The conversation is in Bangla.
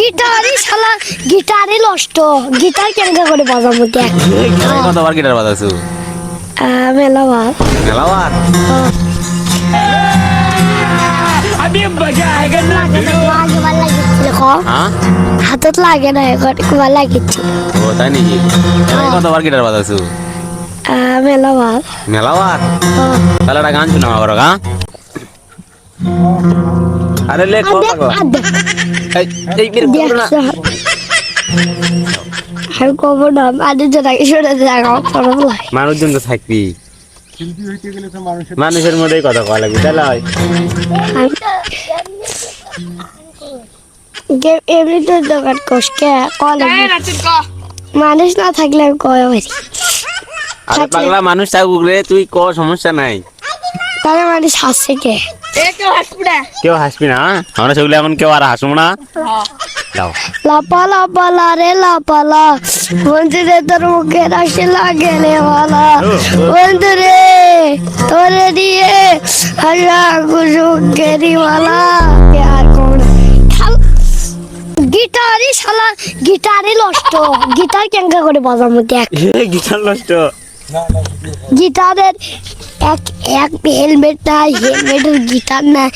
গিটারই শালা গিটারই নষ্ট গিটার কেন করে বাজাবো দেখ কতবার গিটার বাজাইছো? মেলাবার মেলাবার হ্যাঁ হাতত লাগে না এখন কুমার লাগিচ্ছে ও তাই নাকি? কতবার গিটার বাজাইছো? মেলাবার মেলাবার তাহলে একটা গান শোনাও আমার গা। আরে লে কো পাগলা এই বের করো না। আমি কব না মানুষজন আগে শুনে দেখাও সরম লাগে মানুষজন তো থাকবি, মানুষের মধ্যেই কথা কওয়া লাগবে তাই এমনি তো দোকান কষকে কলে মানুষ না থাকলে আমি কয়ে পারি আরে পাগলা মানুষ থাকুক রে, তুই ক সমস্যা নাই। তাহলে মানুষ হাসছে কে কেউ হাসবি না, আমরা সেগুলো এমন কেউ আর হাসবো না। দাও লাপা লাপা লারে লাপালা বন্ধুরে তোর মুখে রাশি লাগে রে মালা বন্ধুরে তোরে দিয়ে হাসা গুসুকেরি মালা আর কোন গিটারই শালা গিটারই নষ্ট গিটার কেন করে বাজাবো দেখ গিটার নষ্ট গিটারের এক এক হেলমেট নাই হেলমেটের গিটার নাই